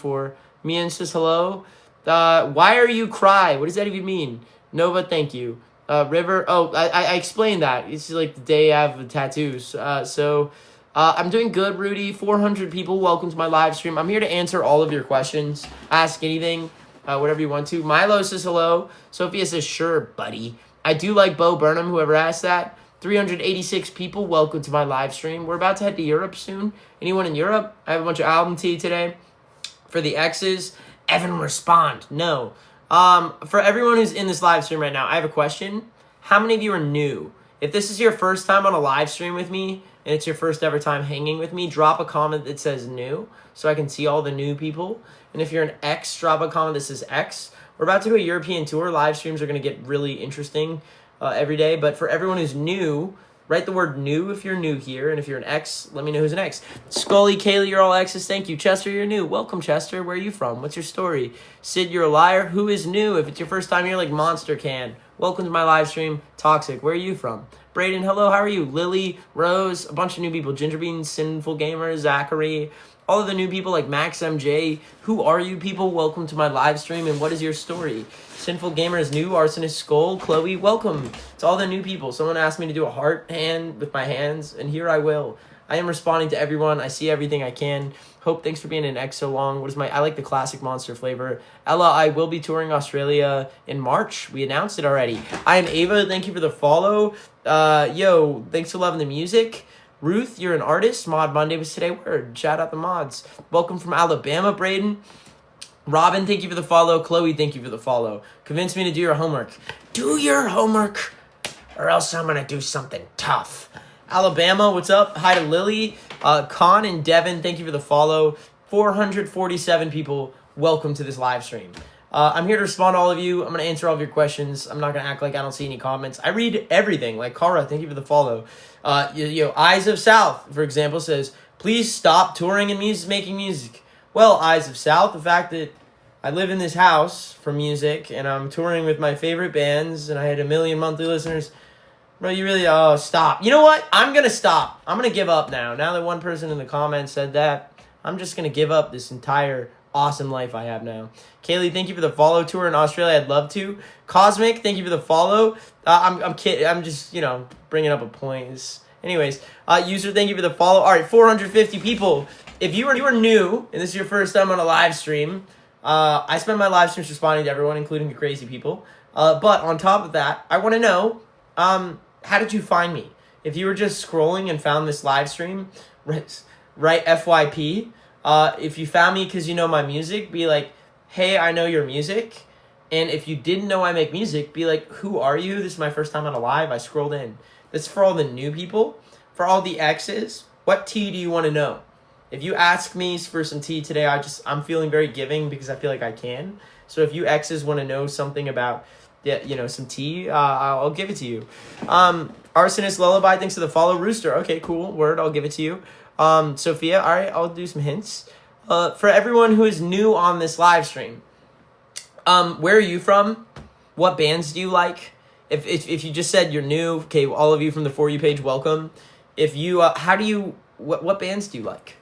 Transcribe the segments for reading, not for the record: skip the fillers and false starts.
before. Mian says hello. Why are you cry? What does that even mean? Nova, thank you. River, I explained that. It's like the day I have the tattoos. I'm doing good, Rudy. 400 people, welcome to my live stream. I'm here to answer all of your questions. Ask anything, whatever you want to. Milo says hello. Sophia says, sure, buddy. I do like Bo Burnham, whoever asked that. 386 people, welcome to my live stream. We're about to head to Europe soon. Anyone in Europe? I have a bunch of album tea today. For the X's, Evan, respond. No. For everyone who's in this live stream right now, I have a question. How many of you are new? If this is your first time on a live stream with me, and it's your first ever time hanging with me, drop a comment that says new, so I can see all the new people. And if you're an X, drop a comment that says X. We're about to do a European tour. Live streams are going to get really interesting every day. But for everyone who's new, write the word new if you're new here. And if you're an X, let me know who's an X. Scully, Kaylee, you're all X's. Thank you. Chester, you're new. Welcome, Chester. Where are you from? What's your story? Sid, you're a liar. Who is new? If it's your first time here, like Monster Can. Welcome to my live stream. Toxic, where are you from? Braden, hello, how are you? Lily, Rose, a bunch of new people. Gingerbean, Sinful Gamer, Zachary, all of the new people like Max MJ. Who are you people? Welcome to my live stream, and what is your story? Sinful Gamer is new. Arsonist Skull, Chloe, welcome to all the new people. Someone asked me to do a heart hand with my hands, and here I will. I am responding to everyone. I see everything I can. Hope, thanks for being an X so long. I like the classic Monster flavor. Ella, I will be touring Australia in March. We announced it already. I am Ava. Thank you for the follow. Yo, thanks for loving the music. Ruth, you're an artist. Mod Monday was today. Word. Shout out the mods. Welcome from Alabama, Braden. Robin, thank you for the follow. Chloe, thank you for the follow. Convince me to do your homework. Do your homework, or else I'm going to do something tough. Alabama, what's up? Hi to Lily. Con and Devin, thank you for the follow. 447 people, welcome to this live stream. I'm here to respond to all of you. I'm going to answer all of your questions. I'm not going to act like I don't see any comments. I read everything. Like Kara, thank you for the follow. Eyes of South, for example, says, please stop touring and making music. Well, Eyes of South, the fact that I live in this house for music and I'm touring with my favorite bands and I had 1 million monthly listeners. Bro, you really, stop. You know what? I'm going to stop. I'm going to give up now. Now that one person in the comments said that, I'm just going to give up this entire awesome life I have now. Kaylee, thank you for the follow. Tour in Australia, I'd love to. Cosmic, thank you for the follow. I'm kidding. I'm just, bringing up a point. Anyways, user, thank you for the follow. All right, 450 people. If you are new, and this is your first time on a live stream, I spend my live streams responding to everyone, including the crazy people. But on top of that, I want to know, how did you find me? If you were just scrolling and found this live stream, write FYP. If you found me because you know my music, be like, hey, I know your music. And if you didn't know I make music, be like, who are you? This is my first time on a live. I scrolled in. This is for all the new people. For all the X's, what tea do you want to know? If you ask me for some tea today, I'm feeling very giving because I feel like I can. So if you X's want to know something about, some tea, I'll give it to you. Arsonist Lullaby, thanks for the follow. Rooster, okay, cool. Word, I'll give it to you. Sophia, all right, I'll do some hints. For everyone who is new on this live stream, where are you from? What bands do you like? If you just said you're new, okay, all of you from the For You page, welcome. If you, what bands do you like?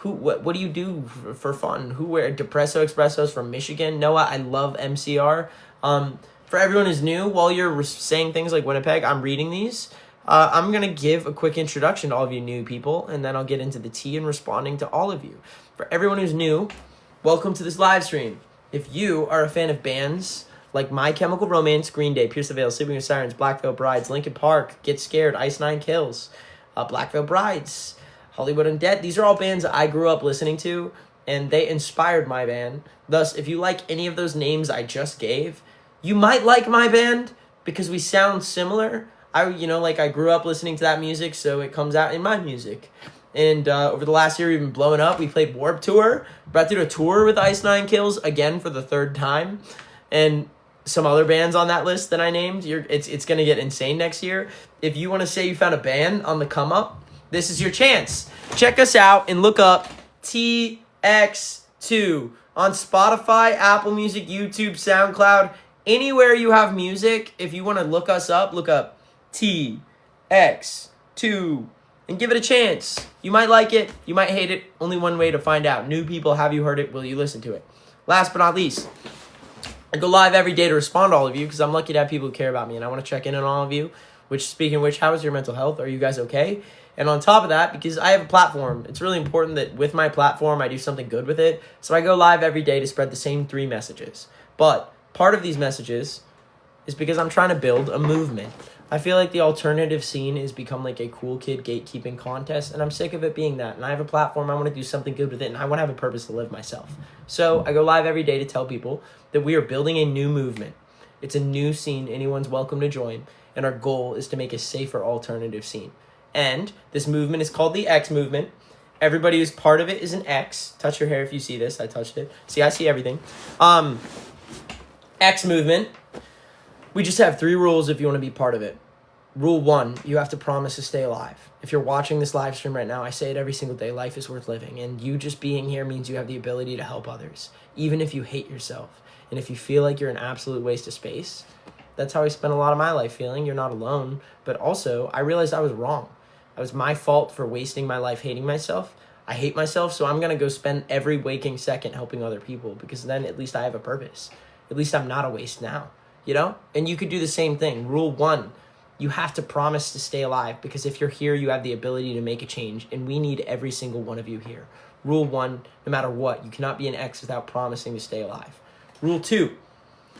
What do you do for fun? Depresso Expressos from Michigan. Noah, I love MCR. For everyone who's new, while you're saying things like Winnipeg, I'm reading these. I'm going to give a quick introduction to all of you new people, and then I'll get into the tea and responding to all of you. For everyone who's new, welcome to this live stream. If you are a fan of bands like My Chemical Romance, Green Day, Pierce the Veil, Sleeping with Sirens, Black Veil Brides, Linkin Park, Get Scared, Ice Nine Kills, Black Veil Brides, Hollywood Undead, these are all bands I grew up listening to, and they inspired my band. Thus, if you like any of those names I just gave, you might like my band because we sound similar. I grew up listening to that music, so it comes out in my music. And over the last year, we've been blowing up. We played Warped Tour. We're about to do a tour with Ice Nine Kills again for the 3rd time. And some other bands on that list that I named. It's going to get insane next year. If you want to say you found a band on the come up, this is your chance. Check us out and look up TX2 on Spotify, Apple Music, YouTube, SoundCloud, anywhere you have music. If you want to look us up, look up TX2 and give it a chance. You might like it. You might hate it. Only one way to find out. New people, have you heard it? Will you listen to it? Last but not least, I go live every day to respond to all of you because I'm lucky to have people who care about me, and I want to check in on all of you. Which, speaking of which, how is your mental health? Are you guys okay? And on top of that, because I have a platform, it's really important that with my platform, I do something good with it. So I go live every day to spread the same 3 messages. But part of these messages is because I'm trying to build a movement. I feel like the alternative scene has become like a cool kid gatekeeping contest, and I'm sick of it being that. And I have a platform, I want to do something good with it, and I want to have a purpose to live myself. So I go live every day to tell people that we are building a new movement. It's a new scene, anyone's welcome to join, and our goal is to make a safer alternative scene. And this movement is called the X movement. Everybody who's part of it is an X. Touch your hair if you see this. I touched it. See, I see everything. X movement. We just have 3 rules if you want to be part of it. Rule 1, you have to promise to stay alive. If you're watching this live stream right now, I say it every single day, life is worth living. And you just being here means you have the ability to help others, even if you hate yourself. And if you feel like you're an absolute waste of space, that's how I spent a lot of my life feeling. You're not alone. But also, I realized I was wrong. It was my fault for wasting my life hating myself. I hate myself, so I'm going to go spend every waking second helping other people, because then at least I have a purpose. At least I'm not a waste now, you know? And you could do the same thing. Rule 1, you have to promise to stay alive, because if you're here, you have the ability to make a change, and we need every single one of you here. Rule 1, no matter what, you cannot be an X without promising to stay alive. Rule 2,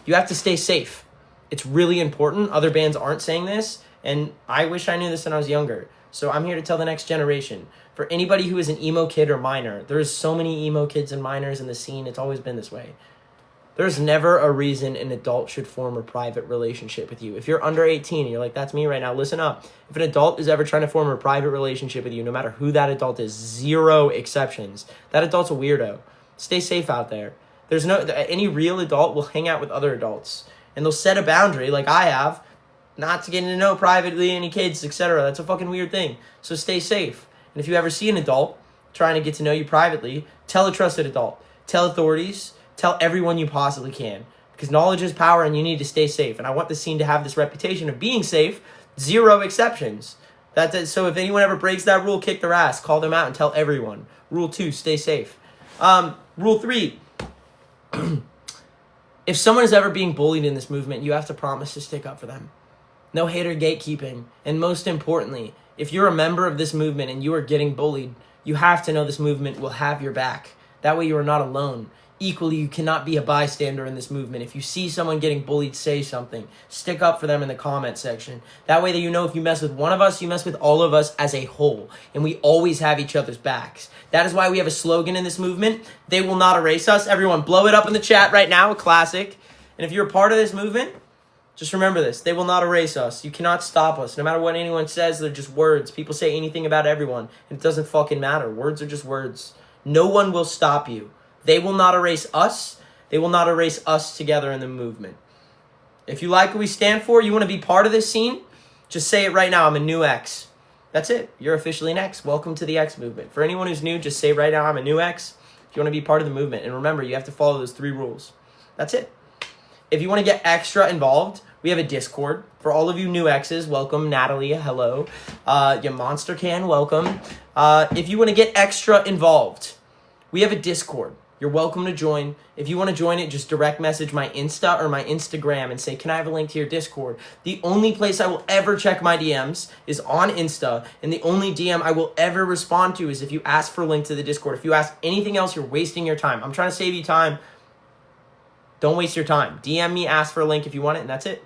you have to stay safe. It's really important. Other bands aren't saying this, and I wish I knew this when I was younger. So I'm here to tell the next generation. For anybody who is an emo kid or minor, there's so many emo kids and minors in the scene. It's always been this way. There's never a reason an adult should form a private relationship with you. If you're under 18 and you're like, that's me right now, listen up. If an adult is ever trying to form a private relationship with you, no matter who that adult is, 0 exceptions. That adult's a weirdo. Stay safe out there. Any real adult will hang out with other adults, and they'll set a boundary like I have, not to get to know privately any kids, etc. That's a fucking weird thing. So stay safe. And if you ever see an adult trying to get to know you privately, tell a trusted adult. Tell authorities. Tell everyone you possibly can. Because knowledge is power, and you need to stay safe. And I want the scene to have this reputation of being safe. 0 exceptions. So if anyone ever breaks that rule, kick their ass. Call them out and tell everyone. Rule 2, stay safe. Rule 3. If someone is ever being bullied in this movement, you have to promise to stick up for them. No hater gatekeeping. And most importantly, if you're a member of this movement and you are getting bullied, you have to know this movement will have your back. That way you are not alone. Equally, you cannot be a bystander in this movement. If you see someone getting bullied, say something. Stick up for them in the comment section. That way that you know if you mess with one of us, you mess with all of us as a whole. And we always have each other's backs. That is why we have a slogan in this movement. They will not erase us. Everyone, blow it up in the chat right now. A classic. And if you're a part of this movement, just remember this. They will not erase us. You cannot stop us. No matter what anyone says, they're just words. People say anything about everyone. And it doesn't fucking matter. Words are just words. No one will stop you. They will not erase us. They will not erase us together in the movement. If you like what we stand for, you want to be part of this scene, just say it right now. I'm a new X. That's it. You're officially an X. Welcome to the X movement. For anyone who's new, just say right now, I'm a new X. If you want to be part of the movement. And remember, you have to follow those 3 rules. That's it. If you want to get extra involved, we have a Discord. For all of you new X's, welcome. Natalie, hello. Your Monster Can, welcome. If you want to get extra involved, we have a Discord. You're welcome to join. If you want to join it, just direct message my Insta or my Instagram and say, can I have a link to your Discord? The only place I will ever check my DMs is on Insta, and the only DM I will ever respond to is if you ask for a link to the Discord. If you ask anything else, you're wasting your time. I'm trying to save you time. Don't waste your time. DM me, ask for a link if you want it, and that's it.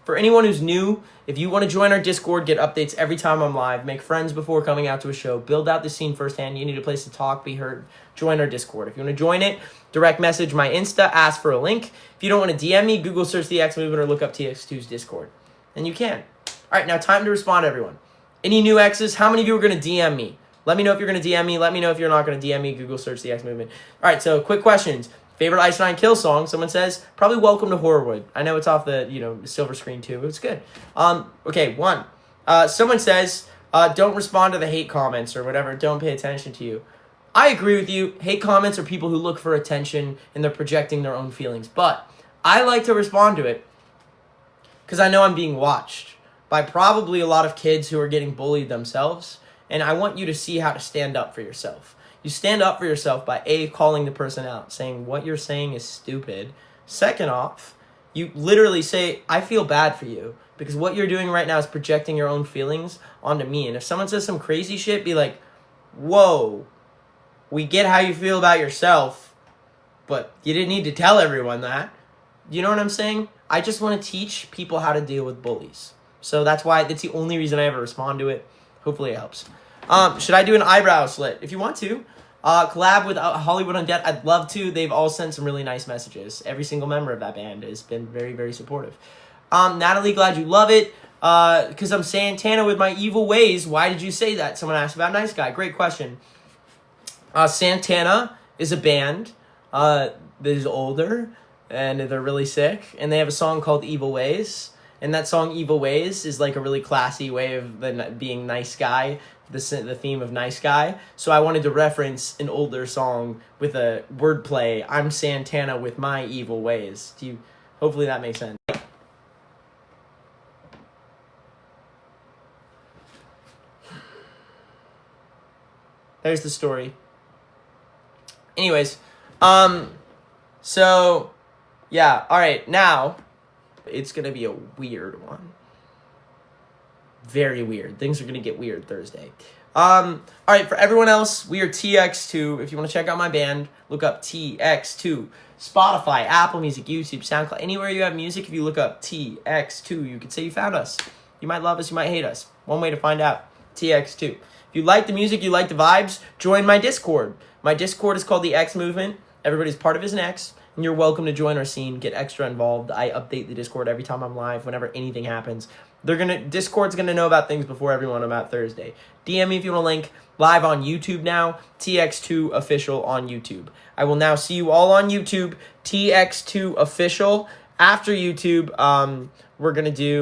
For anyone who's new, if you want to join our Discord, get updates every time I'm live, make friends before coming out to a show, build out the scene firsthand, you need a place to talk, be heard, join our Discord. If you want to join it, direct message my Insta, ask for a link. If you don't want to DM me, Google search the X Movement or look up TX2's Discord. And you can. All right, now time to respond, everyone. Any new X's? How many of you are going to DM me? Let me know if you're going to DM me. Let me know if you're not going to DM me. Google search the X Movement. All right, so quick questions. Favorite Ice Nine Kill song? Someone says, probably Welcome to Horrorwood. I know it's off the, silver screen too. It's good. Okay, 1. Someone says, don't respond to the hate comments or whatever. Don't pay attention to you. I agree with you. Hate comments are people who look for attention and they're projecting their own feelings. But I like to respond to it because I know I'm being watched by probably a lot of kids who are getting bullied themselves. And I want you to see how to stand up for yourself. You stand up for yourself by A, calling the person out, saying what you're saying is stupid. Second off, you literally say, I feel bad for you, because what you're doing right now is projecting your own feelings onto me. And if someone says some crazy shit, be like, whoa, we get how you feel about yourself, but you didn't need to tell everyone that. You know what I'm saying? I just want to teach people how to deal with bullies. So that's the only reason I ever respond to it. Hopefully it helps. Should I do an eyebrow slit? If you want to. Collab with Hollywood Undead. I'd love to. They've all sent some really nice messages. Every single member of that band has been very, very supportive. Natalie, glad you love it. Because I'm Santana with my evil ways. Why did you say that? Someone asked about Nice Guy. Great question. Santana is a band that is older, and they're really sick. And they have a song called Evil Ways. And that song, Evil Ways, is like a really classy way of being nice guy, the theme of Nice Guy. So I wanted to reference an older song with a wordplay. I'm Santana with my evil ways. Hopefully that makes sense. There's the story. Anyways, so, yeah, all right, now, it's going to be a weird one. Very weird. Things are going to get weird Thursday. All right, for everyone else, we are TX2. If you want to check out my band, look up TX2. Spotify, Apple Music, YouTube, SoundCloud, anywhere you have music, if you look up TX2, you could say you found us. You might love us, you might hate us. One way to find out, TX2. If you like the music, you like the vibes, join my Discord. My Discord is called the X Movement. Everybody's part of is an X, and you're welcome to join our scene, get extra involved. I update the Discord every time I'm live, whenever anything happens. Discord's gonna know about things before everyone about Thursday. DM me if you want a link. Live on YouTube now, TX2 Official on YouTube. I will now see you all on YouTube, TX2 Official. After YouTube, we're gonna do